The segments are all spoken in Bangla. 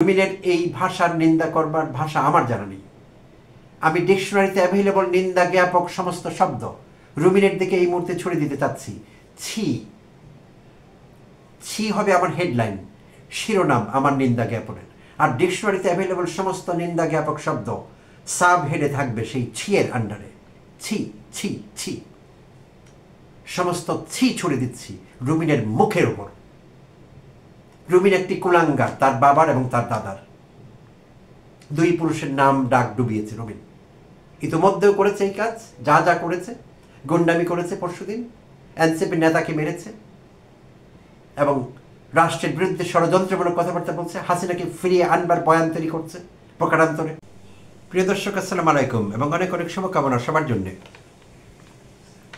রুমিনের এই ভাষার নিন্দা করবার ভাষা আমার জানা নেই। আমি ডিকশনারিতে অ্যাভেলেবল নিন্দা জ্ঞাপক সমস্ত শব্দ রুমিনের দিকে এই মুহূর্তে ছড়িয়ে দিতে চাচ্ছি। ছি ছি হবে আমার হেডলাইন, শিরোনাম আমার নিন্দা জ্ঞাপনের। আর ডিকশনারিতে অ্যাভেলেবল সমস্ত নিন্দা জ্ঞাপক শব্দ সাব হেডে থাকবে সেই ছিয়ের আন্ডারে। ছি ছি ছি, সমস্ত ছি ছড়িয়ে দিচ্ছি রুমিনের মুখের উপর। রুমিন একটি কুলাঙ্গার, তার বাবার এবং তার দাদার দুই পুরুষের নাম ডাক ডুবিয়েছে রুমিন। ইতিমধ্যেও করেছে এই কাজ, যা যা করেছে, গুন্ডামি করেছে, পরশুদিন এনসিপি নেতাকে মেরেছে এবং রাষ্ট্রের বিরুদ্ধে ষড়যন্ত্রমূলক কথাবার্তা বলছে, হাসিনাকে ফিরিয়ে আনবার বয়ান তৈরি করছে প্রকারান্তরে। প্রিয় দর্শক, আসসালামু আলাইকুম এবং অনেক অনেক শুভকামনা সবার জন্যে।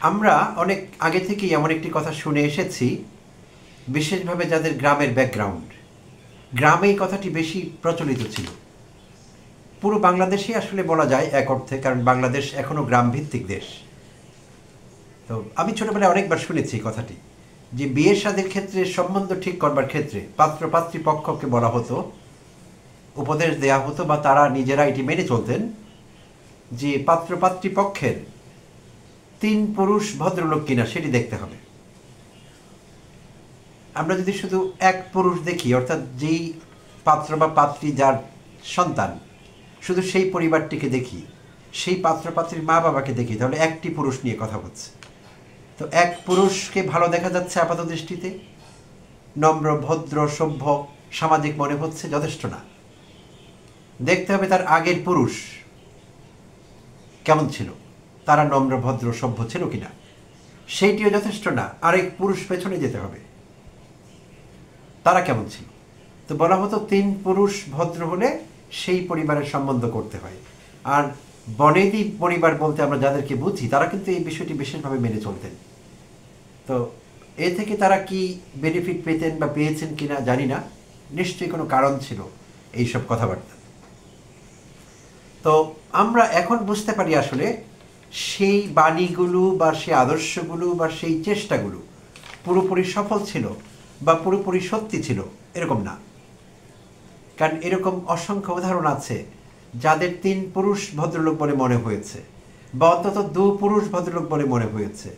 আমরা অনেক আগে থেকেই এমন একটি কথা শুনে এসেছি, বিশেষভাবে যাদের গ্রামের ব্যাকগ্রাউন্ড, গ্রামে এই কথাটি বেশি প্রচলিত ছিল। পুরো বাংলাদেশই আসলে বলা যায় এক অর্থে, কারণ বাংলাদেশ এখনও গ্রামভিত্তিক দেশ। তো আমি ছোটবেলায় অনেকবার শুনেছি কথাটি, যে বিয়ে শাদীর ক্ষেত্রে সম্বন্ধ ঠিক করবার ক্ষেত্রে পাত্র পাত্রী পক্ষকে বলা হতো, উপদেশ দেয়া হতো বা তারা নিজেরা এটি মেনে চলতেন যে পাত্র পাত্রী পক্ষের 3 পুরুষ ভদ্রলোক কিনা সেটি দেখতে হবে। আমরা যদি শুধু এক পুরুষ দেখি, অর্থাৎ যেই পাত্র বা পাত্রী যার সন্তান, শুধু সেই পরিবারটিকে দেখি, সেই পাত্র পাত্রীর মা বাবাকে দেখি, তাহলে একটি পুরুষ নিয়ে কথা হচ্ছে। তো এক পুরুষকে ভালো দেখা যাচ্ছে আপাত দৃষ্টিতে, নম্র ভদ্র সভ্য সামাজিক মনে হচ্ছে, যথেষ্ট না। দেখতে হবে তার আগের পুরুষ কেমন ছিল, তারা নম্র ভদ্র সভ্য ছিল কিনা। সেইটিও যথেষ্ট না, আরেক পুরুষ পেছনে যেতে হবে, তারা কেমন ছিল। তো বলা হতো 3 পুরুষ ভদ্র হলে সেই পরিবারের সম্বন্ধ করতে হয়। আর বনেদি পরিবার বলতে আমরা যাদেরকে বুঝি, তারা কিন্তু এই বিষয়টি বিশেষভাবে মেনে চলতেন। তো এ থেকে তারা কি বেনিফিট পেতেন বা পেয়েছেন কিনা জানি না, নিশ্চয়ই কোনো কারণ ছিল এইসব কথাবার্তা। তো আমরা এখন বুঝতে পারি আসলে সেই বাণীগুলো বা সেই আদর্শগুলো বা সেই চেষ্টাগুলো পুরোপুরি সফল ছিল বা পুরোপুরি সত্যি ছিল এরকম না। কারণ এরকম অসংখ্য উদাহরণ আছে যাদের 3 পুরুষ ভদ্রলোক বলে মনে হয়েছে, বা অন্তত 2 পুরুষ ভদ্রলোক বলে মনে হয়েছে।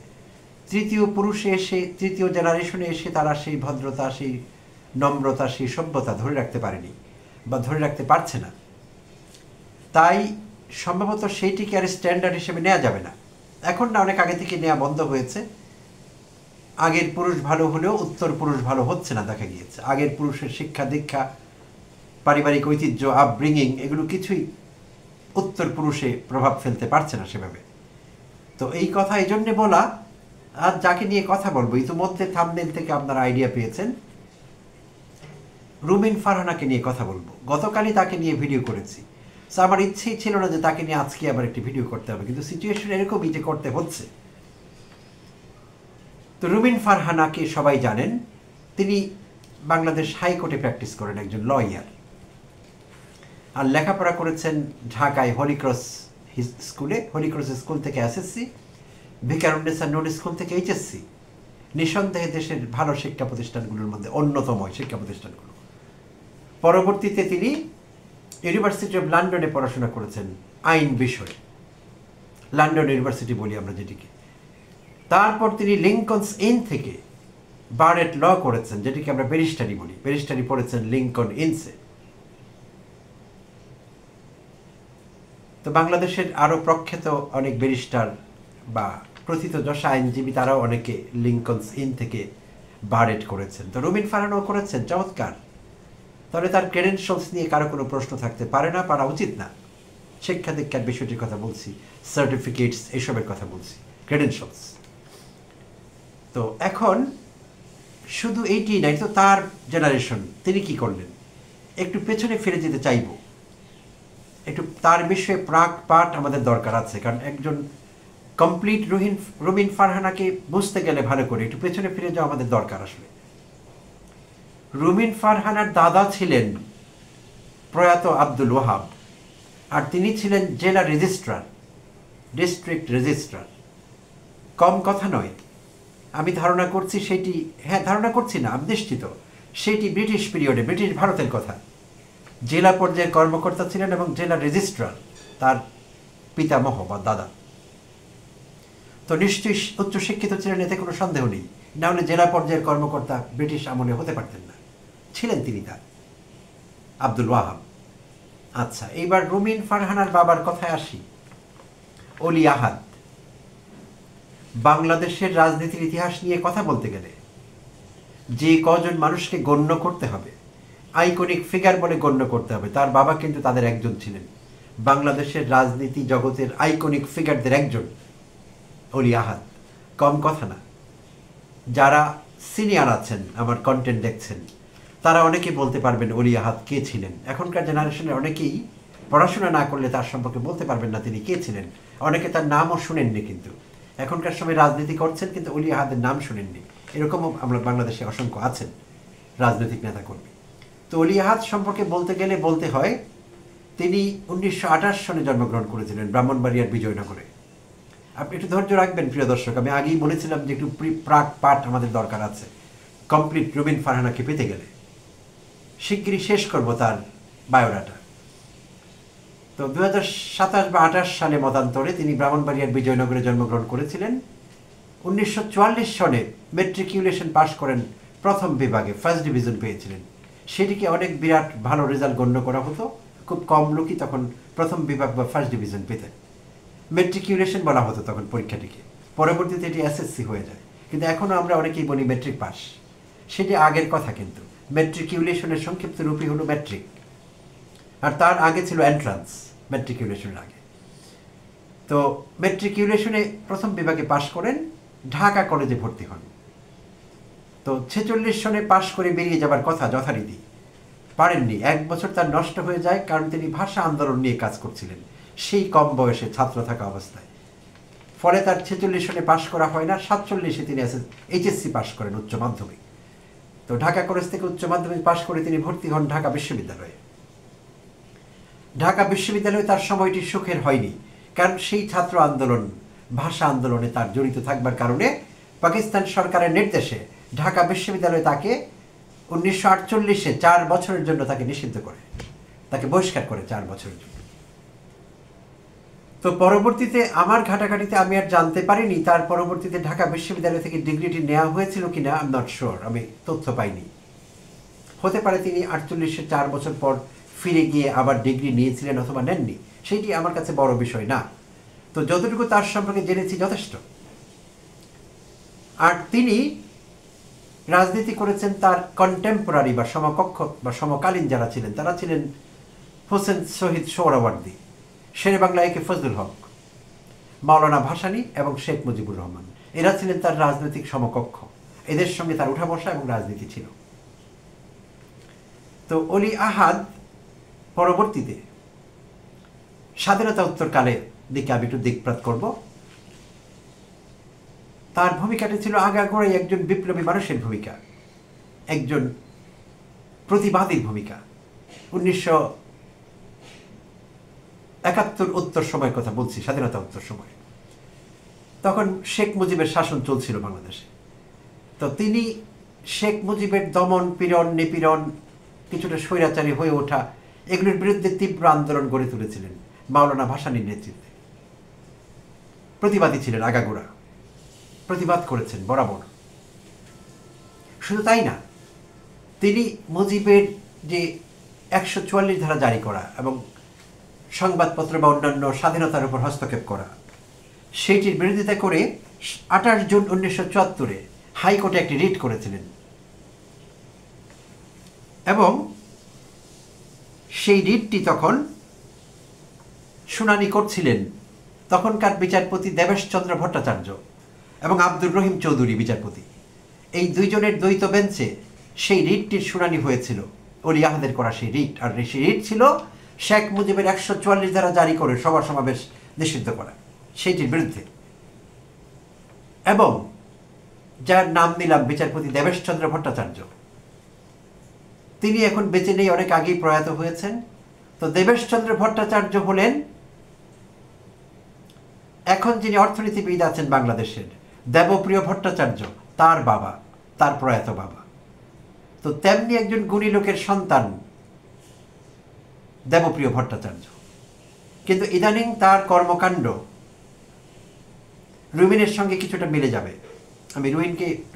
তৃতীয় পুরুষে এসে, তৃতীয় জেনারেশনে এসে তারা সেই ভদ্রতা, সেই নম্রতা, সেই সভ্যতা ধরে রাখতে পারেনি বা ধরে রাখতে পারছে না। তাই সম্ভবত সেইটিকে আর স্ট্যান্ডার্ড হিসেবে নেওয়া যাবে না। এখন না, অনেক আগে থেকে নেওয়া বন্ধ হয়েছে। আগের পুরুষ ভালো হলেও উত্তর পুরুষ ভালো হচ্ছে না দেখা গিয়েছে। আগের পুরুষের শিক্ষা দীক্ষা, পারিবারিক ঐতিহ্য, আপব্রিঙিং, এগুলো কিছুই উত্তর পুরুষে প্রভাব ফেলতে পারছে না সেভাবে। তো এই কথা এই জন্যে বলা, আর যাকে নিয়ে কথা বলবো, ইতিমধ্যে থাম্বনেল থেকে আপনারা আইডিয়া পেয়েছেন, রুমিন ফারহানাকে নিয়ে কথা বলবো। গতকালই তাকে নিয়ে ভিডিও করেছি। তো আমার ইচ্ছেই ছিল না যে তাকে নিয়ে আজকে আবার একটি ভিডিও করতে হবে, কিন্তু সিচুয়েশন এরকমই যে করতে হচ্ছে। তো রুমিন ফারহানাকে সবাই জানেন, তিনি বাংলাদেশ হাইকোর্টে প্র্যাকটিস করেন, একজন লয়ার। আর লেখাপড়া করেছেন ঢাকায় হলিক্রস স্কুলে, হলিক্রস স্কুল থেকে এসএসসি, ভিকারুন্নেসা নূর স্কুল থেকে এইচএসসি। নিঃসন্দেহে দেশের ভালো শিক্ষা প্রতিষ্ঠানগুলোর মধ্যে অন্যতম শিক্ষা প্রতিষ্ঠানগুলো। পরবর্তীতে তিনি ইউনিভার্সিটি অফ লন্ডনে পড়াশোনা করেছেন আইন বিষয়ে, লন্ডন ইউনিভার্সিটি বলি আমরা যেটিকে। তারপর তিনি লিঙ্কনস ইন থেকে বারেট ল করেছেন, যেটিকে আমরা ব্যারিস্টারি বলি। ব্যারিস্টারি পড়েছেন লিঙ্কন ইনসে। তো বাংলাদেশের আরও প্রখ্যাত অনেক ব্যারিস্টার বা প্রথিতযশা আইনজীবী, তারাও অনেকে লিঙ্কনস ইন থেকে বারেট করেছেন। তো রুমিন ফারহানাও করেছেন, চমৎকার। তাহলে তার ক্রেডেনশিয়ালস নিয়ে কারো কোনো প্রশ্ন থাকতে পারে না, পারা উচিত না। শিক্ষা দীক্ষার বিষয়টির কথা বলছি, সার্টিফিকেটস, এসবের কথা বলছি, ক্রেডেনশিয়ালস। তো এখন শুধু এইটি নাই, তো তার জেনারেশন তিনি কি করলেন, একটু পেছনে ফিরে যেতে চাইব। একটু তার বিষয়ে প্রাক পাঠ আমাদের দরকার আছে, কারণ একজন কমপ্লিট রুমিন ফারহানাকে বুঝতে গেলে ভালো করে একটু পেছনে ফিরে যাওয়া আমাদের দরকার আসলে। রুমিন ফারহানার দাদা ছিলেন প্রয়াত আব্দুল ওয়াহাব, আর তিনি ছিলেন জেলা রেজিস্ট্রার, ডিস্ট্রিক্ট রেজিস্ট্রার। কম কথা নয়। আমি ধারণা করছি সেটি, হ্যাঁ ধারণা করছি না, আমি নিশ্চিত সেটি ব্রিটিশ পিরিয়ডে, ব্রিটিশ ভারতের কথা। জেলা পর্যায়ের কর্মকর্তা ছিলেন এবং জেলা রেজিস্ট্রার তার পিতামহ বা দাদা। তো নিশ্চয়ই উচ্চশিক্ষিত ছিলেন, এতে কোনো সন্দেহ নেই। না হলে জেলা পর্যায়ের কর্মকর্তা ব্রিটিশ আমলে হতে পারতেন না, ছিলেন তিনি তার আব্দুল ওয়াহাব। আচ্ছা, এইবার রুমিন ফারহানার বাবার কথায় আসি। অলি আহাদ বাংলাদেশের রাজনীতির ইতিহাস নিয়ে কথা বলতে গেলে যে কজন মানুষকে গণ্য করতে হবে, আইকনিক ফিগার বলে গণ্য করতে হবে, তার বাবা কিন্তু তাদের একজন ছিলেন। বাংলাদেশের রাজনীতি জগতের আইকনিক ফিগারদের একজন অলি আহাদ, কম কথা না। যারা সিনিয়র আছেন, আমার কন্টেন্ট দেখছেন, তারা অনেকে বলতে পারবেন অলি আহাদ কে ছিলেন। এখনকার জেনারেশনের অনেকেই পড়াশোনা না করলে তার সম্পর্কে বলতে পারবেন না তিনি কে ছিলেন। অনেকে তার নামও শুনেননি, কিন্তু এখনকার সময় রাজনীতি করছেন কিন্তু অলি আহাদের নাম শুনেননি। এরকমও আমরা বাংলাদেশে অসংখ্য আছেন রাজনৈতিক নেতাকর্মী। তো অলি আহাদ সম্পর্কে বলতে গেলে বলতে হয় তিনি 1928 সনে জন্মগ্রহণ করেছিলেন ব্রাহ্মণবাড়িয়ার বিজয়নগরে। আপনি একটু ধৈর্য রাখবেন প্রিয় দর্শক, আমি আগেই বলেছিলাম যে একটু প্রাক পাঠ আমাদের দরকার আছে কমপ্লিট রুমিন ফারহানাকে পেতে গেলে। শিগগিরই শেষ করব তার বায়োডাটা। তো 2027 বা 28 সালে মতান্তরে তিনি ব্রাহ্মণবাড়িয়ার বিজয়নগরে জন্মগ্রহণ করেছিলেন। 1944 সনে মেট্রিকুলেশন পাশ করেন, প্রথম বিভাগে ফার্স্ট ডিভিশন পেয়েছিলেন। সেটিকে অনেক বিরাট ভালো রেজাল্ট গণ্য করা হতো, খুব কম লোকই তখন প্রথম বিভাগ বা ফার্স্ট ডিভিশন পেতেন। মেট্রিকুলেশন বলা হতো তখন পরীক্ষাটিকে, পরবর্তীতে এটি এসএসসি হয়ে যায়, কিন্তু এখনও আমরা অনেকেই বলি মেট্রিক পাস। সেটি আগের কথা, কিন্তু মেট্রিকুলেশনের সংক্ষিপ্ত রূপই হলো ম্যাট্রিক, আর তার আগে ছিল এন্ট্রান্স মেট্রিকুলেশনের আগে। তো মেট্রিকুলেশনে প্রথম বিভাগে পাশ করেন, ঢাকা কলেজে ভর্তি হন। তো 46 সনে পাশ করে বেরিয়ে যাবার কথা যথারীতি, পারেননি। 1 বছর তার নষ্ট হয়ে যায়, কারণ তিনি ভাষা আন্দোলন নিয়ে কাজ করছিলেন সেই কম বয়সে ছাত্র থাকা অবস্থায়। ফলে তার 46 সনে পাশ করা হয় না। 47-এ তিনি এইচএসসি পাশ করেন, উচ্চ মাধ্যমিক। তো ঢাকা কলেজ থেকে উচ্চ মাধ্যমিক পাশ করে তিনি ভর্তি হন ঢাকা বিশ্ববিদ্যালয়ে। ঢাকা বিশ্ববিদ্যালয়ে তার সময়টি সুখের হয়নি, কারণ সেই ছাত্র আন্দোলন, ভাষা আন্দোলনে তার জড়িত থাকবার কারণে পাকিস্তান সরকারের নির্দেশে ঢাকা বিশ্ববিদ্যালয়ে তাকে 1948-এ 4 বছরের জন্য তাকে নিষিদ্ধ করে, তাকে বহিষ্কার করে 4 বছরের জন্য। তো পরবর্তীতে আমার ঘাটাঘাটিতে আমি আর জানতে পারিনি তার পরবর্তীতে ঢাকা বিশ্ববিদ্যালয় থেকে ডিগ্রিটি নেওয়া হয়েছিল কিনা, আই এম নট শিওর, আমি তথ্য পাইনি। হতে পারে তিনি 48-এ 4 বছর পর ফিরে গিয়ে আবার ডিগ্রি নিয়েছিলেন অথবা নেননি, সেইটি আমার কাছে বড় বিষয় না। তো যতটুকু তার সম্পর্কে জেনেছি যথেষ্ট। আর তিনি রাজনীতি করেছেন তার কন্টেম্পোরারি বা সমকক্ষ বা সমকালীন যারা ছিলেন, তারা ছিলেন হোসেন শহীদ সোহরাওয়ার্দী, শেরে বাংলা একে ফজলুল হক, মাওলানা ভাসানী এবং শেখ মুজিবুর রহমান। এরা ছিলেন তার রাজনৈতিক সমকক্ষ, এদের সঙ্গে তার উঠা বসা এবং রাজনীতি ছিল। তো অলি আহাদ পরবর্তীতে স্বাধীনতা উত্তরকালের দিকে আমি একটু দিকপাত করব। তার ভূমিকাটি ছিল আগাগোড়াই একজন বিপ্লবী মানুষের ভূমিকা, একজন প্রতিবাদীর ভূমিকা। 1971 উত্তর সময়ের কথা বলছি, স্বাধীনতা উত্তর সময়। তখন শেখ মুজিবের শাসন চলছিল বাংলাদেশে। তো তিনি শেখ মুজিবের দমন পীড়ন, নিপীড়ন, কিছুটা স্বৈরাচারী হয়ে ওঠা, এগুলির বিরুদ্ধে তীব্র আন্দোলন গড়ে তুলেছিলেন মাওলানা ভাসানীর নেতৃত্বে। প্রতিবাদী ছিলেন, আগাগোড়া প্রতিবাদ করেছেন বরাবর। শুধু তাই না, তিনি মুজিবের যে 144 ধারা জারি করা এবং সংবাদপত্র বা অন্যান্য স্বাধীনতার উপর হস্তক্ষেপ করা, সেইটির বিরোধিতা করে 28 জুন 1974-এ হাইকোর্টে একটি রিট করেছিলেন। এবং সেই রিটটি তখন শুনানি করছিলেন তখনকার বিচারপতি দেবেশচন্দ্র ভট্টাচার্য এবং আব্দুর রহিম চৌধুরী বিচারপতি। এই দুইজনের দ্বৈত বেঞ্চে সেই রিটটির শুনানি হয়েছিল, অলি আহাদের করা সেই রিট। আর সেই রিট ছিল শেখ মুজিবের 144 ধারা জারি করে সভা সমাবেশ নিষিদ্ধ করা, সেইটির বিরুদ্ধে। এবং যার নাম নিলাম বিচারপতি দেবেশচন্দ্র ভট্টাচার্য, তিনি এখন বেঁচে নেই, অনেক আগেই প্রয়াত হয়েছেন। তো দেবেশচন্দ্র ভট্টাচার্য হলেন এখন যিনি অর্থনীতিবিদ আছেন বাংলাদেশের, দেবপ্রিয় ভট্টাচার্য, তার বাবা, তার প্রয়াত বাবা। তো তেমনি একজন গুণী লোকের সন্তান দেবপ্রিয় ভট্টাচার্য। কিন্তু ইদানিং তার কর্মকাণ্ড রুমিনের সঙ্গে কিছুটা মিলে যাবে। আমি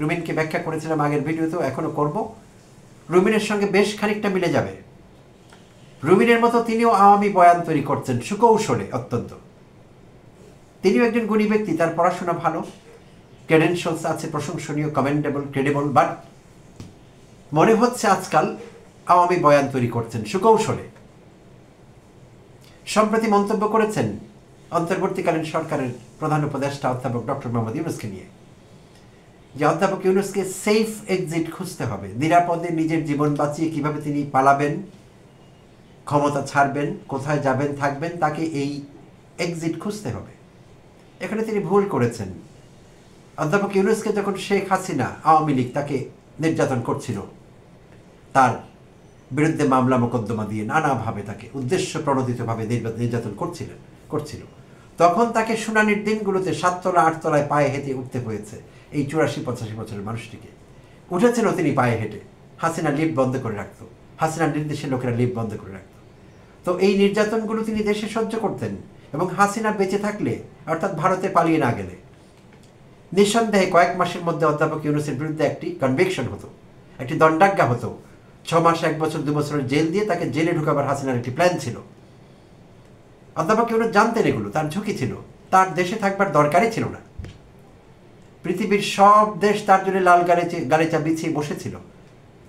রুমিনকে ব্যাখ্যা করেছিলাম আগের ভিডিওতেও, এখনো করব। রুমিনের সঙ্গে বেশ খানিকটা মিলে যাবে। রুমিনের মতো তিনিও আওয়ামী বয়ান তৈরি করছেন সুকৌশলে অত্যন্ত। তিনিও একজন গুণী ব্যক্তি, তার পড়াশোনা ভালো, ক্রেডেনশিয়ালস আছে প্রশংসনীয়, কমেন্ডেবল, ক্রেডিবল, বাট মনে হচ্ছে আজকাল আওয়ামী বয়ান তৈরি করছেন সুকৌশলে। সম্প্রতি মন্তব্য করেছেন অন্তর্বর্তীকালীন সরকারের প্রধান উপদেষ্টা অধ্যাপক ডক্টর মোহাম্মদ ইউনূসকে নিয়ে, যে অধ্যাপক ইউনূসকে সেফ এক্সিট খুঁজতে হবে, নিরাপদে নিজের জীবন বাঁচিয়ে কিভাবে তিনি পালাবেন, ক্ষমতা ছাড়বেন, কোথায় যাবেন থাকবেন, তাকে এই এক্সিট খুঁজতে হবে। এখানে তিনি ভুল করেছেন। অধ্যাপক ইউনূসকে যখন শেখ হাসিনা আওয়ামী লীগ তাকে নির্যাতন করছিল, তার বিরুদ্ধে মামলা মোকদ্দমা দিয়ে নানাভাবে তাকে উদ্দেশ্য প্রণোদিতভাবে নির্যাতন করছিল, তখন তাকে শুনানির দিনগুলোতে 7 তলা 8 তলায় পায়ে হেঁটে উঠতে হয়েছে। এই 84-85 বছরের মানুষটিকে উঠেছেনও তিনি পায়ে হেঁটে। হাসিনা লিফট বন্ধ করে রাখত, হাসিনার নির্দেশে লোকেরা লিফট বন্ধ করে রাখত। তো এই নির্যাতনগুলো তিনি দেশে সহ্য করতেন, এবং হাসিনা বেঁচে থাকলে, অর্থাৎ ভারতে পালিয়ে না গেলে, নিঃসন্দেহে কয়েক মাসের মধ্যে অধ্যাপক ইউনূসের বিরুদ্ধে একটি কনভিকশন হতো, একটি দণ্ডাজ্ঞা হতো। 6 মাস, 1 বছর, 2 বছরের জেল দিয়ে তাকে জেলে ঢুকাবার হাসিনার একটি প্ল্যান ছিল। অধ্যাপক ইউনূস জানতেন এগুলো, তার ঝুঁকি ছিল, তার দেশে থাকবার দরকারই ছিল না। পৃথিবীর সব দেশ তার জন্য লাল গালিচা বিছিয়ে বসেছিল।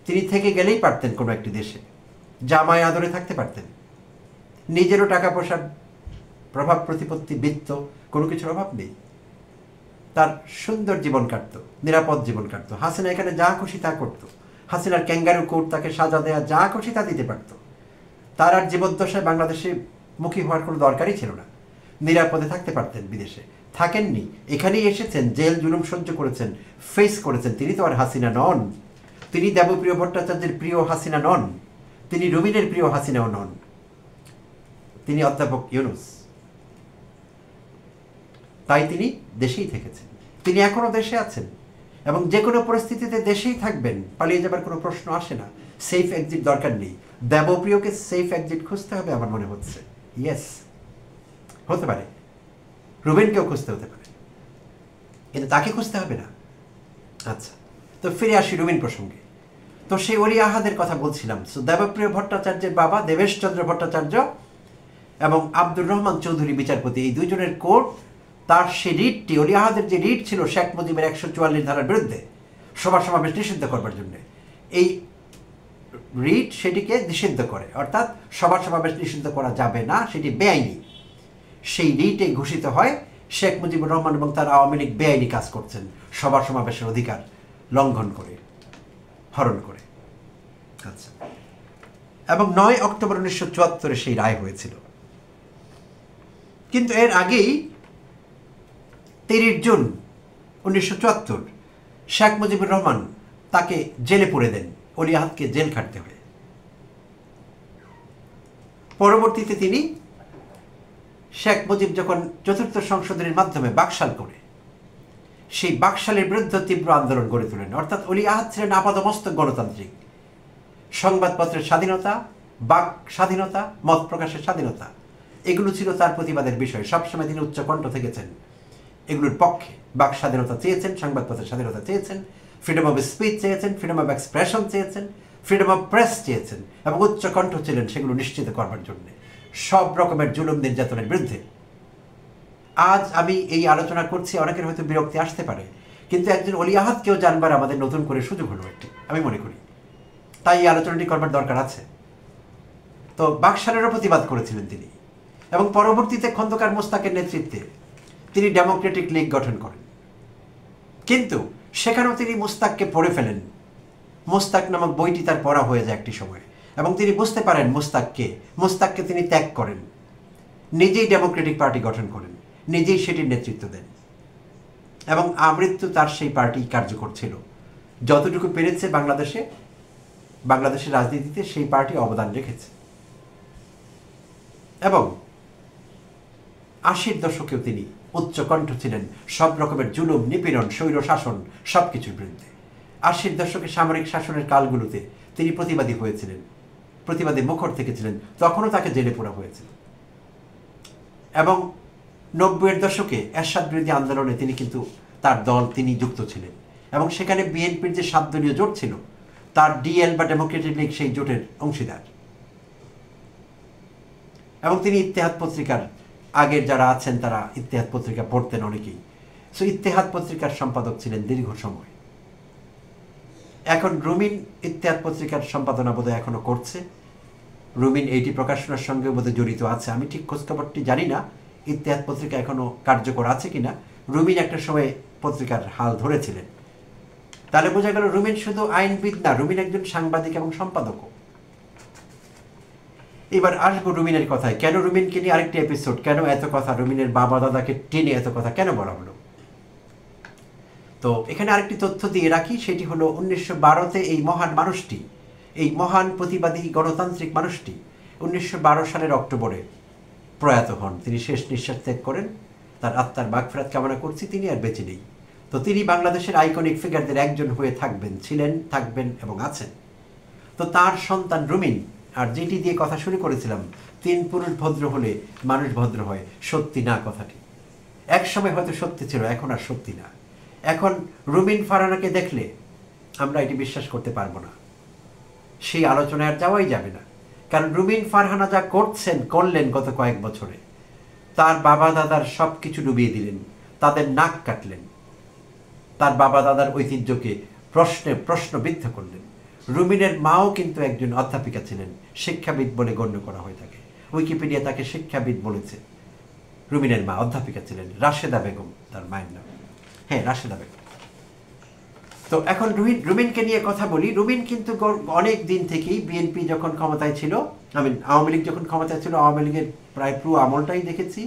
তিনি থেকে গেলেই পারতেন কোনো একটি দেশে, জামায় আদরে থাকতে পারতেন। নিজেরও টাকা পয়সার প্রভাব প্রতিপত্তি, বৃত্ত, কোনো কিছুর অভাব নেই। তার সুন্দর জীবন কাটত, নিরাপদ জীবন কাটত। হাসিনা এখানে যা খুশি তা করত। হাসিনার ক্যাঙ্গারু কোর্ট, তাকে সাজা দেয়া, যা খুশি তা দিতে পারত। তার আর জীবদ্দশায় বাংলাদেশে মুখী হওয়ার কোনো দরকারই ছিল না। নিরাপদে থাকতে পারতেন। বিদেশে থাকেননি, এখানেই এসেছেন, জেল জুলুম সহ্য করেছেন, ফেস করেছেন। তিনি তো আর হাসিনা নন। তিনি দেবপ্রিয় ভট্টাচার্যের প্রিয় হাসিনা নন, তিনি রুমিনের প্রিয় হাসিনাও নন, তিনি অধ্যাপক ইউনূস। তাই তিনি দেশেই থেকেছেন, তিনি এখনো দেশে আছেন, এবং যে কোনো পরিস্থিতিতে দেশেই থাকবেন। পালিয়ে যাবার কোনো প্রশ্ন আসে না। সেফ এক্সিট দরকার নেই। দেবপ্রিয়কে সেফ এক্সিট খুঁজতে হবে আমার মনে হচ্ছে। ইয়েস, হতে পারে রুবেনকেও খুঁজতে হতে পারে, কিন্তু তাকে খুঁজতে হবে না। আচ্ছা, তো ফিরে আসি রুবিন প্রসঙ্গে। তো সেই অলি আহাদের কথা বলছিলাম। সো দেবপ্রিয় ভট্টাচার্যের বাবা দেবেশচন্দ্র ভট্টাচার্য এবং আব্দুর রহমান চৌধুরী বিচারপতি, এই দুইজনের কোর্ট তার সেই রিটটি, অলি আহাদের যে রিট ছিল শেখ মুজিবের 144 ধারার বিরুদ্ধে সভা সমাবেশ নিষিদ্ধ করবার জন্য, এই রিট সেটিকে নিষিদ্ধ করে, অর্থাৎ সভা সমাবেশ নিষিদ্ধ করা যাবে না, সেটি বেআইনি। সেই রিটে ঘোষিত হয় শেখ মুজিবুর রহমান এবং তার আওয়ামী লীগ বেআইনি কাজ করছেন, সভা সমাবেশের অধিকার লঙ্ঘন করে, হরণ করে। আচ্ছা, এবং 9 অক্টোবর 1974 সেই রায় হয়েছিল। কিন্তু এর আগেই 13 জুন 1974 শেখ মুজিবুর রহমান তাকে জেলে পুরে দেন, অলি আহাদকে জেল খাটতে হয়। পরবর্তীতে তিনি শেখ মুজিব যখন 4th সংশোধনীর মাধ্যমে বাকশাল করে, সেই বাকশালের বিরুদ্ধে তীব্র আন্দোলন গড়ে তোলেন। অর্থাৎ অলি আহাদ ছিলেন আপাদমস্তক গণতান্ত্রিক। সংবাদপত্রের স্বাধীনতা, বাক স্বাধীনতা, মত প্রকাশের স্বাধীনতা, এগুলো ছিল তার প্রতিবাদের বিষয়। সবসময় তিনি উচ্চকণ্ঠ থেকেছেন এগুলোর পক্ষে। বাক স্বাধীনতা চেয়েছেন, সংবাদপত্রের স্বাধীনতা চেয়েছেন, ফ্রিডম অফ স্পিচ চেয়েছেন, ফ্রিডম অফ এক্সপ্রেশন চেয়েছেন, ফ্রিডম অফ প্রেস চেয়েছেন, এবং উচ্চকণ্ঠ ছিলেন সেগুলো নিশ্চিত করবার জন্য সব রকমের জুলুম নির্যাতনের বিরুদ্ধে। আজ আমি এই আলোচনা করছি, অনেকের হয়তো বিরক্তি আসতে পারে, কিন্তু একজন অলি আহাদকেও জানবার আমাদের নতুন করে সুযোগ হলো একটি, আমি মনে করি। তাই এই আলোচনাটি করবার দরকার আছে। তো বাকশালেরও প্রতিবাদ করেছিলেন তিনি, এবং পরবর্তীতে খন্দকার মোস্তাকের নেতৃত্বে তিনি ডেমোক্রেটিক লীগ গঠন করেন। কিন্তু সেখানেও তিনি মোস্তাককে পড়ে ফেলেন। মোস্তাক নামক বইটি তার পড়া হয়ে যায় একটি সময়, এবং তিনি বুঝতে পারেন মোস্তাককে তিনি ত্যাগ করেন, নিজেই ডেমোক্রেটিক পার্টি গঠন করেন, নিজেই সেটির নেতৃত্ব দেন, এবং আমৃত্যু তার সেই পার্টি কার্যকর ছিল। যতটুকু পেরেছে বাংলাদেশের রাজনীতিতে সেই পার্টি অবদান রেখেছে। এবং 80-র দশকেও তিনি উচ্চকণ্ঠ ছিলেন সব রকমের জুলুম, নিপীড়ন, স্বৈর শাসন সবকিছুর বিরুদ্ধে। 80-র দশকে সামরিক শাসনের কালগুলোতে তিনি প্রতিবাদী হয়েছিলেন। প্রতিবাদে মুখর থেকেছিলেন, তখনও তাকে জেলে পোড়া হয়েছিল। এবং 90-এর দশকে এরশাদ বিরোধী আন্দোলনে তিনি কিন্তু তার দল তিনি যুক্ত ছিলেন, এবং সেখানে বিএনপির যে 7 দলীয় জোট ছিল তার ডিএল বা ডেমোক্রেটিক লীগ সেই জোটের অংশীদার। এবং তিনি ইত্তেহাদ পত্রিকার, আগের যারা আছেন তারা ইত্তেহাদ পত্রিকা পড়তেন অনেকেই, সো ইত্তেহাদ পত্রিকার সম্পাদক ছিলেন দীর্ঘ সময়। এখন রুমিন ইত্তেহাদ পত্রিকার সম্পাদনা বোধহয় এখনো করছে, রুমিন এইটি প্রকাশনার সঙ্গে বোধহয় জড়িত আছে, আমি ঠিক খোঁজখবরটি জানি না ইত্তেহাদ পত্রিকা এখনো কার্যকর আছে কিনা। রুমিন একটা সময় পত্রিকার হাল ধরেছিলেন। তাহলে বোঝা গেল রুমিন শুধু আইনবিদ না, রুমিন একজন সাংবাদিক এবং সম্পাদকও। এবার আসবো রুমিনের কথায়। কেন রুমিনকে নিয়ে আরেকটি এপিসোড, কেন এত কথা, রুমিনের বাবা দাদাকে টেনে এত কথা কেন বলা হলো? তো এখানে আরেকটি তথ্য দিয়ে রাখি, সেটি হলো 1912-তে এই মহান মানুষটি, এই মহান প্রতিবাদী গণতান্ত্রিক মানুষটি 1912 সালের অক্টোবরে প্রয়াত হন। তিনি শেষ নিঃশ্বাস ত্যাগ করেন। তার আত্মার মাগফিরাত কামনা করছি, তিনি আর বেঁচে নেই। তো তিনি বাংলাদেশের আইকনিক ফিগারদের একজন হয়ে থাকবেন, ছিলেন, থাকবেন এবং আছেন। তো তার সন্তান রুমিন, আর যেটি দিয়ে কথা শুরু করেছিলাম, 3 পুরুষ ভদ্র হলে মানুষ ভদ্র হয়, সত্যি না কথাটি। এক সময় হয়তো সত্যি ছিল, এখন আর সত্যি না। এখন রুমিন ফারহানাকে দেখলে আমরা এটি বিশ্বাস করতে পারবো না, সেই আলোচনায় আর যাওয়াই যাবে না। কারণ রুমিন ফারহানা যা করলেন গত কয়েক বছরে, তার বাবা দাদার সব কিছু ডুবিয়ে দিলেন, তাদের নাক কাটলেন, তার বাবা দাদার ঐতিহ্যকে প্রশ্নবিদ্ধ করলেন। রুমিনের মাও কিন্তু একজন অধ্যাপিকা ছিলেন, শিক্ষাবিদ বলে গণ্য করা হয়ে থাকে। উইকিপিডিয়া তাকে শিক্ষাবিদ বলেছে। রুমিনের মা অধ্যাপিকা ছিলেন, রাশেদা বেগম তার মায়ের নাম। হ্যাঁ, রাশেদা বেগম। তো এখন রুমিনকে নিয়ে কথা বলি। রুমিন কিন্তু অনেক দিন থেকেই বিএনপি যখন ক্ষমতায় ছিল, আওয়ামী লীগ যখন ক্ষমতায় ছিল, আওয়ামী লীগের প্রায় পুরো আমলটাই দেখেছি।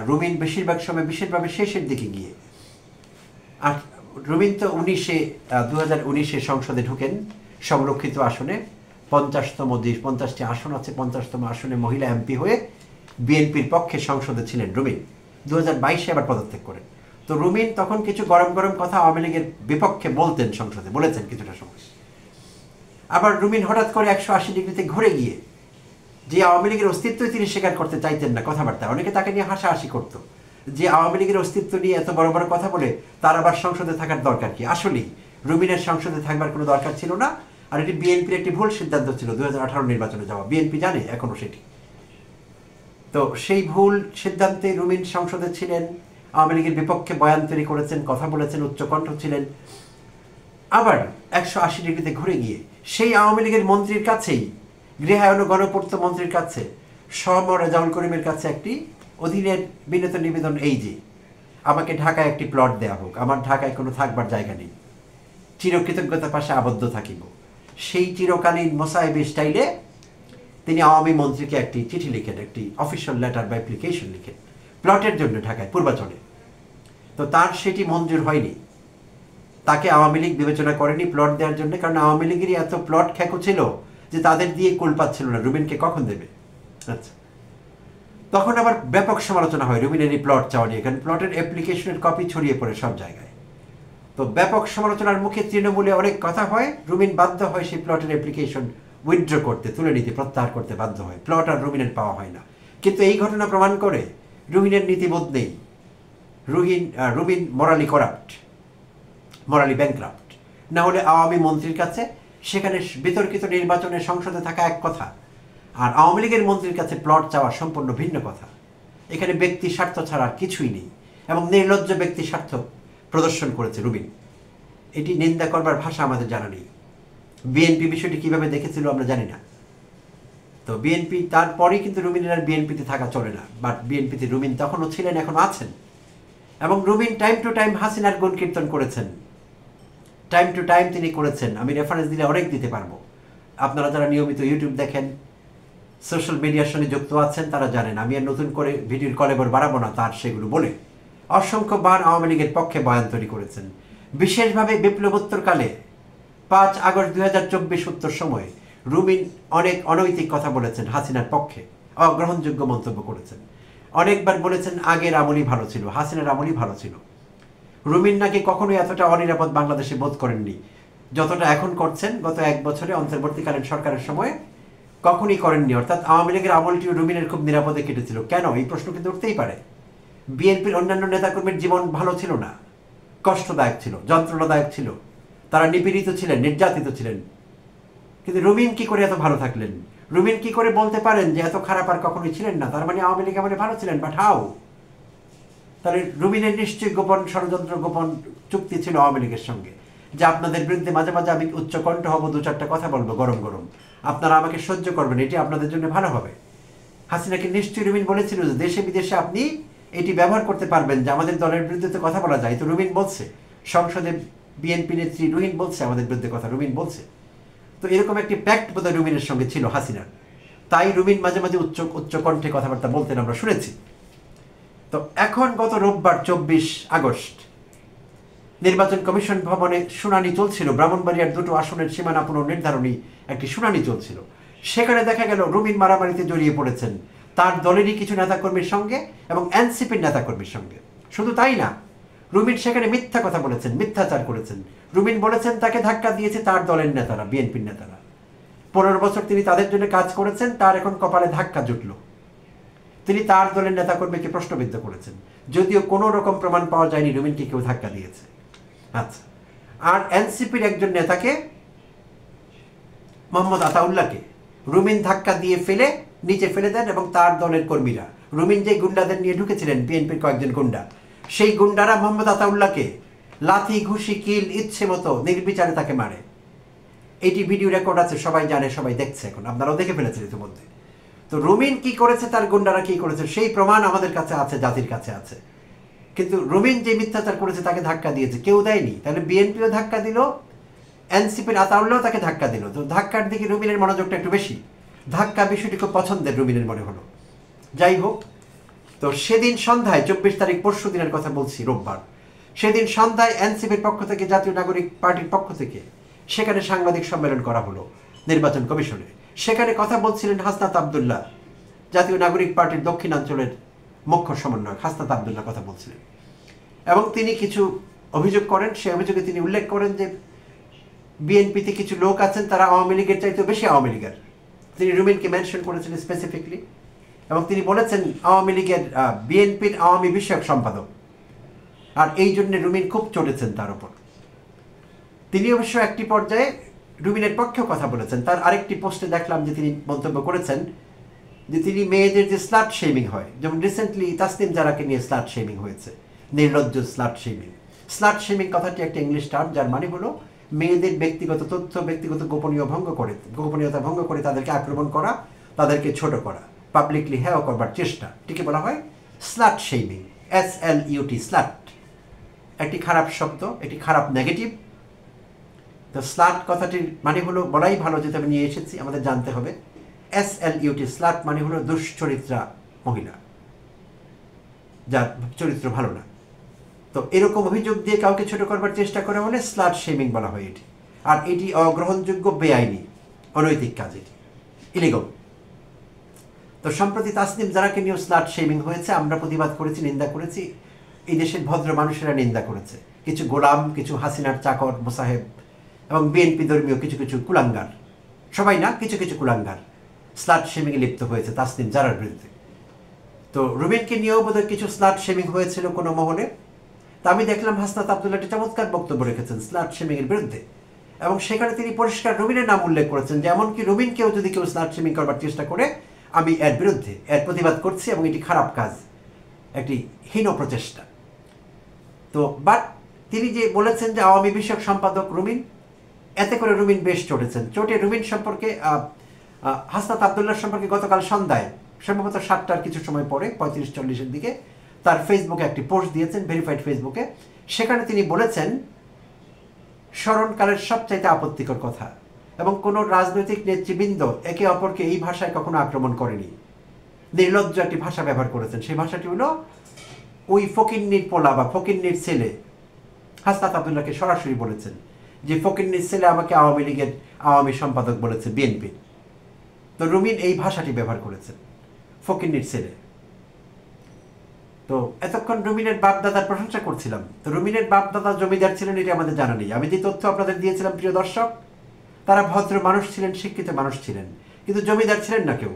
রুমিন বেশিরভাগ সময়, বিশেষভাবে শেষের দিকে গিয়ে, আর রুমিন তো 2019-এ সংসদে ঢুকেন সংরক্ষিত আসনে, 50টি আসন আছে, 50তম আসনে মহিলা এমপি হয়ে বিএনপির পক্ষে সংসদে ছিলেন রুমিন। 2022-এ আবার পদত্যাগ করেন। তো রুমিন তখন কিছু গরম গরম কথা আওয়ামী লীগের বিপক্ষে বলতেন, সংসদে বলেছেন কিছুটা সময়। আবার রুমিন হঠাৎ করে 180 ডিগ্রিতে ঘুরে গিয়ে যে আওয়ামী লীগের অস্তিত্বই তিনি স্বীকার করতে চাইতেন না, কথাবার্তা অনেকে তাকে নিয়ে হাসাহাসি করত, যে আওয়ামী লীগের অস্তিত্ব নিয়ে এত বড় বড় কথা বলে তার আবার সংসদে থাকার দরকার কি? আসলেই রুমিনের সংসদে থাকবার কোনো দরকার ছিল না। আর এটি বিএনপির একটি ভুল সিদ্ধান্ত ছিল 2018 নির্বাচনে যাওয়া, বিএনপি জানে এখনো সেটি। তো সেই ভুল সিদ্ধান্তে রুমিন সংসদে ছিলেন, আওয়ামী লীগের বিপক্ষে বয়ান তৈরি করেছেন, কথা বলেছেন, উচ্চকণ্ঠ ছিলেন। আবার 180 ডিগ্রিতে ঘুরে গিয়ে সেই আওয়ামী লীগের মন্ত্রীর কাছেই, গৃহায়ন ও গণপূর্ত মন্ত্রীর কাছে, সম রেজাউল করিমের কাছে একটি অধীনের বিনীত নিবেদন, এই যে আমাকে ঢাকায় একটি প্লট দেওয়া হোক, আমার ঢাকায় কোনো থাকবার জায়গা নেই, চিরকৃতজ্ঞতার পাশে আবদ্ধ থাকিব। সেই চিরকালীন মোসাহেবি স্টাইলে তিনি আওয়ামী মন্ত্রীকে একটি চিঠি লিখেন, একটি অফিসিয়াল লেটার বা অ্যাপ্লিকেশন লিখেন প্লটের জন্য ঢাকায় পূর্বাচলে। তো তার সেটি মঞ্জুর হয়নি, তাকে আওয়ামী লীগ বিবেচনা করেনি প্লট দেওয়ার জন্য, কারণ আওয়ামী লীগেরই এত প্লট খ্যাকো ছিল যে তাদের দিয়ে কুল পাচ্ছিল না, রুমিনকে কখন দেবে। আচ্ছা, তখন আবার ব্যাপক সমালোচনা হয় রুমিনের এই প্লট চাওয়া নিয়ে, কারণ প্লটের অ্যাপ্লিকেশনের কপি ছড়িয়ে পড়ে সব জায়গায়। তো ব্যাপক সমালোচনার মুখে তৃণমূলে অনেক কথা হয়, রুমিন বাধ্য হয় সেই প্লটের অ্যাপ্লিকেশন উইথড্র করতে, তুলে নিতে, প্রত্যাহার করতে বাধ্য হয়। প্লট আর রুমিনের পাওয়া হয় না। কিন্তু এই ঘটনা প্রমাণ করে রুমিনের নীতিবোধ নেই, রুমিন মোরালি করাপ্ট, মোরালি ব্যাংক্রাফট। না হলে আওয়ামী মন্ত্রীর কাছে সেখানে বিতর্কিত নির্বাচনে সংসদে থাকা এক কথা, আর আওয়ামী লীগের মন্ত্রীর কাছে প্লট চাওয়া সম্পূর্ণ ভিন্ন কথা। এখানে ব্যক্তি স্বার্থ ছাড়া আর কিছুই নেই, এবং নির্লজ্জ ব্যক্তি স্বার্থ প্রদর্শন করেছে রুমিন। এটি নিন্দা করবার ভাষা আমাদের জানা নেই। বিএনপি বিষয়টি কিভাবে দেখেছিল আমরা জানি না। তো বিএনপি তারপরেই কিন্তু রুমিনের আর বিএনপিতে থাকা চলে না, বাট বিএনপিতে রুমিন তখনও ছিলেন, এখনও আছেন। এবং রুমিন টাইম টু টাইম হাসিনার গুণ কীর্তন করেছেন, টাইম টু টাইম তিনি করেছেন। আমি রেফারেন্স দিলে অনেক দিতে পারবো। আপনারা যারা নিয়মিত ইউটিউব দেখেন, সোশ্যাল মিডিয়ার সঙ্গে যুক্ত আছেন, তারা জানেন আমি আর নতুন করে ভিডিওর কলেবর বাড়াবো না তার সেগুলো বলে। অসংখ্যবার আওয়ামী লীগের পক্ষে বয়ান তৈরি করেছেন। বিশেষভাবে বিপ্লবোত্তরকালে 5 আগস্ট 2024 সময়ে রুমিন অনেক অনৈতিক কথা বলেছেন, হাসিনার পক্ষে অগ্রহণযোগ্য মন্তব্য করেছেন। অনেকবার বলেছেন আগের আমলই ভালো ছিল, হাসিনার আমলই ভালো ছিল। রুমিন নাকি কখনোই এতটা অনিরাপদ বাংলাদেশে বোধ করেননি যতটা এখন করছেন। গত 1 বছরে অন্তর্বর্তীকালীন সরকারের সময় কখনই করেননি। অর্থাৎ আওয়ামী লীগের আমলটিও রুমিনের খুব নিরাপদে কেটেছিল। কেন, এই প্রশ্ন কিন্তু উঠতেই পারে। বিএনপির অন্যান্য নেতাকর্মীর জীবন ভালো ছিল না, কষ্টদায়ক ছিল, যন্ত্রণাদায়ক ছিল, তারা নিপীড়িত ছিলেন, নির্যাতিত ছিলেন। কিন্তু রুমিন কি করে এত ভালো থাকলেন? রুমিন কি করে বলতে পারেন যে এত খারাপ আর কখনোই ছিলেন না? তার মানে আওয়ামী লীগ মানে ভালো ছিলেন, বাট হাউ? তাহলে রুমিনের নিশ্চয়ই গোপন ষড়যন্ত্র, গোপন চুক্তি ছিল আওয়ামী লীগের সঙ্গে, যে আপনাদের বিরুদ্ধে মাঝে মাঝে আমি উচ্চকণ্ঠ হব, দু চারটা কথা বলবো গরম গরম, আপনারা আমাকে সহ্য করবেন, এটি আপনাদের জন্য ভালো হবে। হাসিনাকে নিশ্চয়ই রুমিন বলেছিল যে দেশে বিদেশে আপনি এটি ব্যবহার করতে পারবেন, যে আমাদের দলের বিরুদ্ধে তো কথা বলা যায়। তো রুমিন বলছে, সংসদে বিএনপি নেত্রী রুমিন বলছে আমাদের বিরুদ্ধে কথা, রুমিন বলছে। তো এরকম একটি প্যাক্ট বোধহয় রুমিনের সঙ্গে ছিল হাসিনার, তাই রুমিন মাঝে মাঝে উচ্চ কণ্ঠে কথাবার্তা বলতেন, আমরা শুনেছি। তো এখন গত রোববার 24 আগস্ট নির্বাচন কমিশন ভবনে শুনানি চলছিল, ব্রাহ্মণবাড়িয়ার দুটো আসনের সীমানা পুনর্নির্ধারণী একটি শুনানি চলছিল। সেখানে দেখা গেল রুমিন মারামারিতে জড়িয়ে পড়েছেন তার দলেরই কিছু নেতাকর্মীর সঙ্গে এবং এনসিপির নেতাকর্মীর সঙ্গে। শুধু তাই না, রুমিন সেখানে মিথ্যা কথা বলেছেন, মিথ্যাচার করেছেন। রুমিন বলেছেন তাকে ধাক্কা দিয়েছে তার দলের নেতারা, বিএনপির নেতারা। 15 বছর তিনি তাদের জন্য কাজ করেছেন, তার এখন কপালে ধাক্কা জুটল। তিনি তার দলের নেতাকর্মীকে প্রশ্নবিদ্ধ করেছেন, যদিও কোনো রকম প্রমাণ পাওয়া যায়নি রুমিনকে কেউ ধাক্কা দিয়েছে। আচ্ছা, আর এনসিপির একজন নেতাকে, মোহাম্মদ আতাউল্লাহকে রুমিন ধাক্কা দিয়ে ফেলে নিচে ফেলে দেন, এবং তার দলের কর্মীরা, রুমিন যে গুন্ডাদের নিয়ে ঢুকেছিলেন, বিএনপির কয়েকজন গুন্ডা, সেই গুন্ডারা মোহাম্মদ আতাউল্লাহকে লাথি ঘুষি কিল ইচ্ছে মতো নির্বিচারে তাকে মারে। এটি ভিডিও রেকর্ড আছে, সবাই জানে, সবাই দেখছে, এখন আপনারাও দেখে ফেলেছেন ইতিমধ্যে। তো রুমিন কি করেছে, তার গুন্ডারা কি করেছে, সেই প্রমাণ আমাদের কাছে আছে, জাতির কাছে আছে। কিন্তু রুমিন যে মিথ্যাচার করেছে, তাকে ধাক্কা দিয়েছে, কেউ দেয়নি। তাহলে বিএনপিও ধাক্কা দিল, এনসিপির আতাউল্লাহ তাকে ধাক্কা দিল। তো ধাক্কার দিকে রুমিনের মনোযোগটা একটু বেশি, ধাক্কা বিষয়টি খুব পছন্দের রুমিনের মনে হলো। যাই হোক, তো সেদিন সন্ধ্যায় 24 তারিখ, পরশু দিনের কথা বলছি, রোববার, সেদিন সন্ধ্যায় এনসিপির পক্ষ থেকে, জাতীয় নাগরিক পার্টির পক্ষ থেকে সেখানে সাংবাদিক সম্মেলন করা হলো নির্বাচন কমিশনে। সেখানে কথা বলছিলেন হাসনাত আবদুল্লাহ, জাতীয় নাগরিক পার্টির দক্ষিণাঞ্চলের মুখ্য সমন্বয়ক হাসনাত আবদুল্লাহ কথা বলছিলেন, এবং তিনি কিছু অভিযোগ করেন। সে অভিযোগে তিনি উল্লেখ করেন যে বিএনপিতে কিছু লোক আছেন, তারা আওয়ামী লীগের চাইতে বেশি আওয়ামী লীগের। তিনি রুমিনকে মেনশন করেছেন স্পেসিফিকলি, এবং তিনি বলেছেন আওয়ামী লীগের, বিএনপির আওয়ামী বিষয়ক সম্পাদক, আর এই জন্য রুমিন খুব চড়েছেন তার উপর। তিনি অবশ্য একটি পর্যায়ে রুমিনের পক্ষেও কথা বলেছেন। তার আরেকটি পোস্টে দেখলাম যে তিনি মন্তব্য করেছেন যে তিনি মেয়েদের যে স্লাট শেমিং হয়, যেমন রিসেন্টলি তাসনিম জারাকে নিয়ে স্লাট শেমিং হয়েছে, নির্লজ্জ স্লাট শেমিং। স্লাট শেমিং কথাটি একটা ইংলিশ টার্ম, যার মানে হলো মেয়েদের ব্যক্তিগত তথ্য, ব্যক্তিগত গোপনীয়তা ভঙ্গ করে তাদেরকে আক্রমণ করা, তাদেরকে ছোট করা, পাবলিকলি হেয় করবার চেষ্টা, এটিকে বলা হয় স্লাট শেমিং, SLUT, স্লাট। একটি খারাপ শব্দ, একটি খারাপ নেগেটিভ। তো স্লাট কথাটির মানে হলো, বলাই ভালো, যেটা আমি নিয়ে এসেছি, আমাদের জানতে হবে। SLUT, স্লাট মানে হলো দুশ্চরিত্রা মহিলা, যার চরিত্র ভালো না। তো এরকম অভিযোগ দিয়ে কাউকে ছোট করবার চেষ্টা করা হলে স্লাট শেমিং বলা হয় এটি। আর এটি অগ্রহণযোগ্য, বেআইনি, অনৈতিক কাজ, এটি ইলিগাল। তো সম্প্রতি তাসনিম জারাকে নিয়েও স্লাট শেমিং হয়েছে। আমরা প্রতিবাদ করেছি, নিন্দা করেছি, এই দেশের ভদ্র মানুষেরা নিন্দা করেছে। কিছু গোলাম, কিছু হাসিনার চাকর মোসাহেব, এবং বিএনপি ধর্মীয় কিছু কিছু কুলাঙ্গার, সবাই না, কিছু কিছু কুলাঙ্গার স্লাট শেমিংয়ে লিপ্ত হয়েছে তাসনিম জারার বিরুদ্ধে। তো রুমিনকে নিয়েও বোধহয় কিছু স্লাট শেমিং হয়েছিল কোনো মহলে। তা আমি দেখলাম হাসনাত আবদুল্লাহ একটি চমৎকার বক্তব্য রেখেছেন স্লাট শেমিংয়ের বিরুদ্ধে, এবং সেখানে তিনি পরিষ্কার রুমিনের নাম উল্লেখ করেছেন যে এমনকি রুমিনকেও যদি কেউ স্লাট শেমিং করবার চেষ্টা করে, আমি এর বিরুদ্ধে, এর প্রতিবাদ করছি, এবং এটি খারাপ কাজ, একটি হীন প্রচেষ্টা। তো বাট তিনি যে বলেছেন যে আওয়ামী বিষয়ক সম্পাদক রুমিন, এতে করে রুমিন বেশ চটেছেন। চটে রুমিন সম্পর্কে, হাসনাত আবদুল্লাহ সম্পর্কে গতকাল সন্ধ্যায়, সম্ভবত 7টার কিছু সময় পরে, 35-40-এর দিকে, তার ফেসবুকে একটি পোস্ট দিয়েছেন, ভেরিফাইড ফেসবুকে। সেখানে তিনি বলেছেন স্মরণকালের সবচাইতে আপত্তিকর কথা, এবং কোনো রাজনৈতিক নেতৃবৃন্দ একে অপরকে এই ভাষায় কখনো আক্রমণ করেনি। নির্লজ্জ একটি ভাষা ব্যবহার করেছেন, সেই ভাষাটি হলো ওই ফকিন্নির পোলা বা ফকিন্নির ছেলে। হাসনাত আবদুল্লাহকে সরাসরি বলেছেন যে ফকিন্নির ছেলে আমাকে আওয়ামী লীগের আওয়ামী সম্পাদক বলেছে, বিএনপি। তো রুমিন এই ভাষাটি ব্যবহার করেছেন, ফকিন্নির ছেলে। তো এতক্ষণ রুমিনের বাপদাদার প্রশংসা করছিলাম। তো রুমিনের বাপদাদা জমিদার ছিলেন, এটি আমাদের জানা নেই। আমি যে তথ্য আপনাদের দিয়েছিলাম প্রিয় দর্শক, তারা ভদ্র মানুষ ছিলেন, শিক্ষিত মানুষ ছিলেন, কিন্তু জমিদার ছিলেন না কেউ,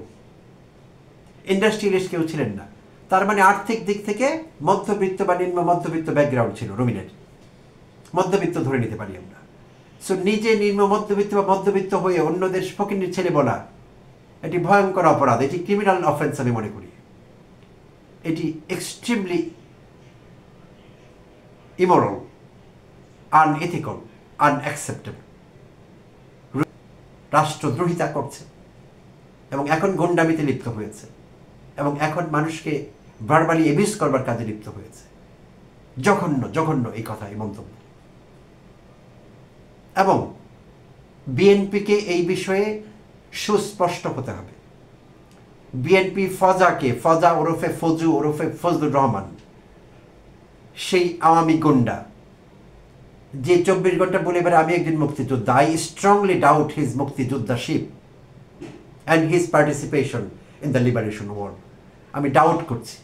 ইন্ডাস্ট্রিয়ালিস্ট কেউ ছিলেন না। তার মানে আর্থিক দিক থেকে মধ্যবিত্ত বা নিম্ন মধ্যবিত্ত ব্যাকগ্রাউন্ড ছিল রুমিনের, মধ্যবিত্ত ধরে নিতে পারি আমরা। সো নিজে নিম্ন মধ্যবিত্ত বা মধ্যবিত্ত হয়ে অন্যদের ফকিন্নির ছেলে বলা এটি ভয়ঙ্কর অপরাধ, এটি ক্রিমিনাল অফেন্স আমি মনে করি। এটি এক্সট্রিমলি ইমোরাল, আনএথিক্যাল, আনঅ্যাকসেপ্টেবল। রাষ্ট্রদ্রোহিতা করছে এবং এখন গুন্ডামিতে লিপ্ত হয়েছে এবং এখন মানুষকে ভার্বালি এবিউজ করবার কাজে লিপ্ত হয়েছে। জঘন্য জঘন্য এই কথা, এই মন্তব্য। এবং বিএনপিকে এই বিষয়ে সুস্পষ্ট হতে হবে। বিএনপি ফজাকে, ফজা ওরফে ফজু ওরফে ফজলুর রহমান, সেই আওয়ামী গুন্ডা যে 24 ঘন্টা বলে এবারে আমি একজন মুক্তিযোদ্ধা, আই স্ট্রংলি ডাউট হিজ মুক্তিযোদ্ধাশিপ and his participation in the liberation war. আমি ডাউট করছি।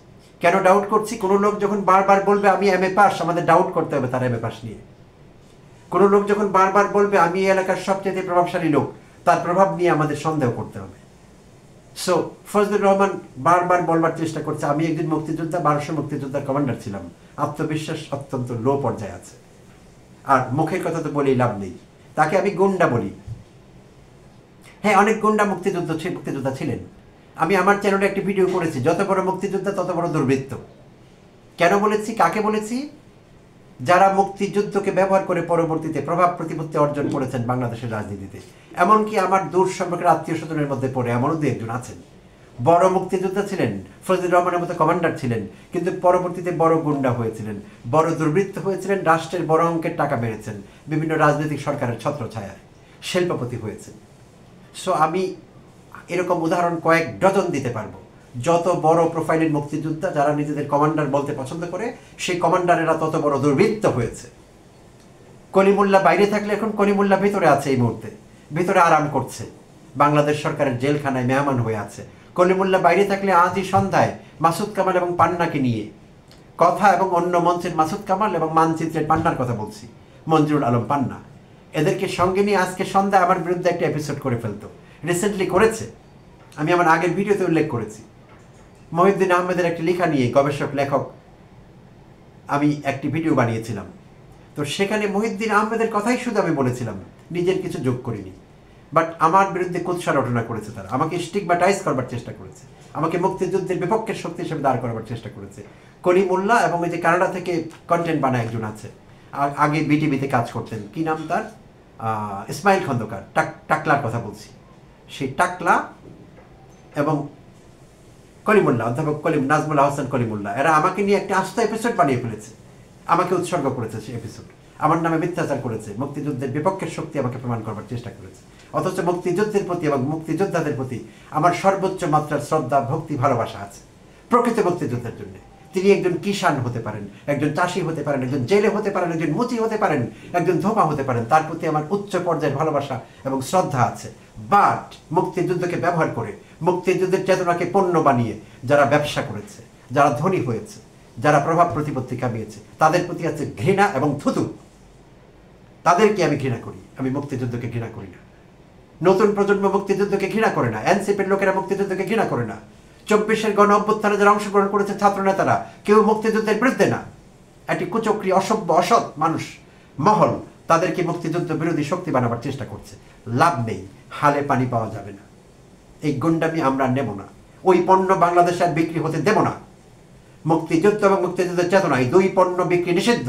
কেন ডাউট করছি? কোনো লোক যখন বারবার বলবে আমি এমএ পাস, আমাদের ডাউট করতে হবে তার এমএ পাস নিয়ে। কোনো লোক যখন বারবার বলবে আমি এই এলাকার সবচেয়ে প্রভাবশালী লোক, তার প্রভাব নিয়ে আমাদের সন্দেহ করতে হবে। সো ফজলুর রহমান বারবার বলবার চেষ্টা করছে আমি একজন মুক্তিযোদ্ধা, 1200 মুক্তিযোদ্ধার কমান্ডার ছিলাম। আত্মবিশ্বাস অত্যন্ত লো পর্যায়ে আছে, আর মুখের কথা তো বলেই লাভ নেই। তাকে আমি গুন্ডা বলি। হ্যাঁ, অনেক গুন্ডা মুক্তিযোদ্ধা ছিলেন। আমি আমার চ্যানেলে একটি ভিডিও করেছি, যত বড় মুক্তিযোদ্ধা তত বড় দুর্বৃত্ত। কেন বলেছি, কাকে বলেছি? যারা মুক্তিযুদ্ধকে ব্যবহার করে পরবর্তীতে প্রভাব প্রতিপত্তি অর্জন করেছেন বাংলাদেশের রাজনীতিতে। এমনকি আমার দূর সম্পর্কের আত্মীয় স্বজনের মধ্যে পড়ে এমনও দু একজন আছেন, বড় মুক্তিযোদ্ধা ছিলেন, ফজলুর রহমানের মতো কমান্ডার ছিলেন, কিন্তু পরবর্তীতে বড় গুন্ডা হয়েছিলেন, বড় দুর্বৃত্ত হয়েছিলেন, রাষ্ট্রের বড় অঙ্কের টাকা মেরেছেন, বিভিন্ন রাজনৈতিক সরকারের ছত্রছায়ায় শিল্পপতি হয়েছেন। সো আমি এরকম উদাহরণ কয়েক ডজন দিতে পারবো। যত বড় প্রোফাইলের মুক্তিযোদ্ধা যারা নিজেদের কমান্ডার বলতে পছন্দ করে, সেই কমান্ডারেরা তত বড় দুর্বৃত্ত হয়েছে। কলিমুল্লাহ বাইরে থাকলে এখন কলিমুল্লাহ ভিতরে আছে, এই মুহূর্তে ভিতরে আরাম করছে, বাংলাদেশ সরকারের জেলখানায় মেহমান হয়ে আছে। কলিমুল্লাহ বাইরে থাকলে আজই সন্ধ্যায় মাসুদ কামাল এবং পান্নাকে নিয়ে কথা, এবং অন্য মঞ্চের মাসুদ কামাল এবং মানচিত্রের পান্নার কথা বলছি, মঞ্জুরুল আলম পান্না, এদেরকে সঙ্গে নিয়ে আজকে সন্ধ্যায় আমার বিরুদ্ধে একটা এপিসোড করে ফেলতো। রিসেন্টলি করেছে, আমি আমার আগের ভিডিওতে উল্লেখ করেছি। মহিউদ্দিন আহমেদের একটি লেখা নিয়ে গবেষক লেখক আমি একটি ভিডিও বানিয়েছিলাম। তো সেখানে মহিউদ্দিন আহমেদের কথাই শুধু আমি বলেছিলাম, নিজের কিছু যোগ করিনি। বাট আমার বিরুদ্ধে কুৎসা রটনা করেছে তারা, আমাকে স্টিগমাটাইজ করবার চেষ্টা করেছে, আমাকে মুক্তিযুদ্ধের বিপক্ষের শক্তি হিসেবে দাঁড় করবার চেষ্টা করেছে। কলিমুল্লাহ এবং এই যে কানাডা থেকে কন্টেন্ট বানায় একজন আছে, আগে বিটিভিতে কাজ করতেন, কি নাম তার, ইসমাইল খন্দকার, টাকলার কথা বলছি। সেই টাকলা এবং কলিমুল্লাহ, অধ্যাপক নাজমুল হাসান কলিমুল্লাহ, এরা আমাকে নিয়ে একটা আস্ত এপিসোড বানিয়ে ফেলেছে, আমাকে উৎসর্গ করেছে সেই এপিসোড, আমার নামে মিথ্যাচার করেছে, মুক্তিযুদ্ধের বিপক্ষের শক্তি আমাকে প্রমাণ করবার চেষ্টা করেছে। অথচ মুক্তিযুদ্ধের প্রতি এবং মুক্তিযোদ্ধাদের প্রতি আমার সর্বোচ্চ মাত্রার শ্রদ্ধা, ভক্তি, ভালোবাসা আছে প্রকৃত মুক্তিযোদ্ধার জন্য। তিনি একজন কিষাণ হতে পারেন, একজন চাষি হতে পারেন, একজন জেলে হতে পারেন, একজন মুচি হতে পারেন, একজন ধোপা হতে পারেন, তার প্রতি আমার উচ্চ পর্যায়ের ভালোবাসা এবং শ্রদ্ধা আছে। বাট মুক্তিযুদ্ধকে ব্যবহার করে, মুক্তিযুদ্ধের চেতনাকে পণ্য বানিয়ে যারা ব্যবসা করেছে, যারা ধনী হয়েছে, যারা প্রভাব প্রতিপত্তি কামিয়েছে, তাদের প্রতি আছে ঘৃণা এবং থুতু। তাদেরকে আমি ঘৃণা করি, আমি মুক্তিযুদ্ধকে ঘৃণা করি না। নতুন প্রজন্ম মুক্তিযুদ্ধকে ঘৃণা করে না, এনসিপির লোকেরা মুক্তিযুদ্ধকে ঘৃণা করে না, 24-এর গণ অভ্যুত্থানে যারা অংশগ্রহণ করেছে ছাত্র নেতারা কেউ মুক্তিযুদ্ধের বিরুদ্ধে না। একটি কুচক্রী, অসভ্য, অসৎ মানুষ মহল তাদেরকে মুক্তিযুদ্ধ বিরোধী শক্তি বানাবার চেষ্টা করছে। লাভ নেই, হালে পানি পাওয়া যাবে না। এই গুন্ডামি আমরা নেব না, ওই পণ্য বাংলাদেশে আর বিক্রি হতে দেব না। মুক্তিযুদ্ধ এবং মুক্তিযুদ্ধের চেতনা, এই দুই পণ্য বিক্রি নিষিদ্ধ।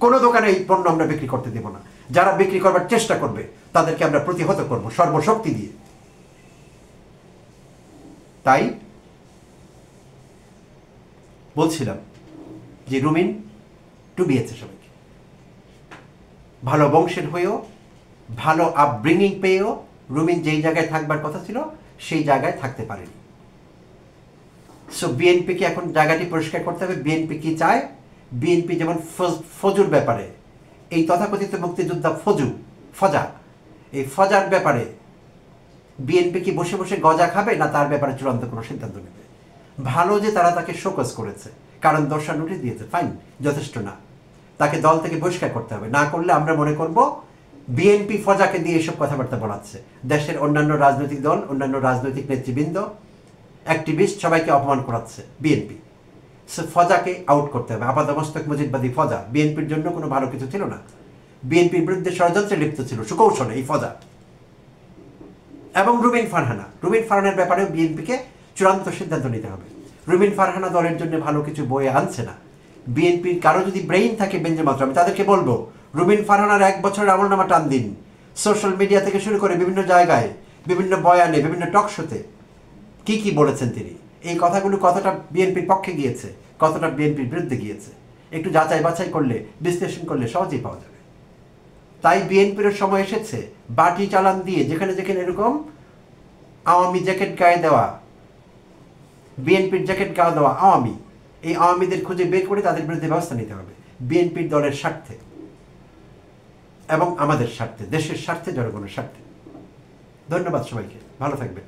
কোনো দোকানে এই পণ্য আমরা বিক্রি করতে দেব না। যারা বিক্রি করবার চেষ্টা করবে তাদেরকে আমরা প্রতিহত করব সর্বশক্তি দিয়ে। তাই বলছিলাম যে রুমিন টুবিয়েছে সবাইকে, ভালো বংশের হয়েও, ভালো আপব্রিঙ্গিং পেয়েও রুমিন যেই জায়গায় থাকবার কথা ছিল সেই জায়গায় থাকতে পারেনি। সো বিএনপিকে এখন জায়গাটি পরিষ্কার করতে হবে। বিএনপি কি চায়? বিএনপি যেমন ফজুর ব্যাপারে, এই তথাকথিত মুক্তিযোদ্ধা ফজা, এই ফজার ব্যাপারে বিএনপি কি বসে বসে গজা খাবে, না তার ব্যাপারে চূড়ান্ত কোনো সিদ্ধান্ত নেবে? ভালো যে তারা তাকে শোকজ করেছে, কারণ দর্শা নোটিশ দিয়েছে, ফাইন, যথেষ্ট না। তাকে দল থেকে বহিষ্কার করতে হবে, না করলে আমরা মনে করব বিএনপি ফজাকে দিয়ে এসব কথাবার্তা বলাচ্ছে। দেশের অন্যান্য রাজনৈতিক দল, অন্যান্য রাজনৈতিক নেতৃবৃন্দ, অ্যাক্টিভিস্ট সবাইকে অপমান করাচ্ছে বিএনপি। সে ফজাকে আউট করতে হবে। আপাদমস্তক মুজিববাদী ফজা বিএনপির জন্য কোনো ভালো কিছু ছিল না। বিএনপির বিরুদ্ধে ষড়যন্ত্রে লিপ্ত ছিল সুকৌশলে এই ফজা। এবং রুবিন ফারহানার ব্যাপারেও বিএনপিকে চূড়ান্ত সিদ্ধান্ত নিতে হবে। রুবিন ফারহানা দলের জন্য ভালো কিছু বয়ে আনছে না। বিএনপির কারো যদি ব্রেইন থাকে বেঞ্জমাত্র, আমি তাদেরকে বলবো রুবিন ফারহানার 1 বছরের আমলনামা টান দিন। সোশ্যাল মিডিয়া থেকে শুরু করে বিভিন্ন জায়গায়, বিভিন্ন বয়ানে, বিভিন্ন টক শোতে কি বলেছেন তিনি, এই কথাগুলো কতটা বিএনপির পক্ষে গিয়েছে, কতটা বিএনপির বিরুদ্ধে গিয়েছে, একটু যাচাই বাছাই করলে, বিশ্লেষণ করলে সহজেই পাওয়া যাবে। তাই বিএনপির সময় এসেছে বাটি চালান দিয়ে যেখানে যেখানে এরকম আওয়ামী জ্যাকেট গায়ে দেওয়া, বিএনপির জ্যাকেট গায়ে দেওয়া আওয়ামী, এই আওয়ামীদের খুঁজে বের করে তাদের বিরুদ্ধে ব্যবস্থা নিতে হবে বিএনপির দলের স্বার্থে এবং আমাদের স্বার্থে, দেশের স্বার্থে, জনগণের স্বার্থে। ধন্যবাদ সবাইকে, ভালো থাকবেন।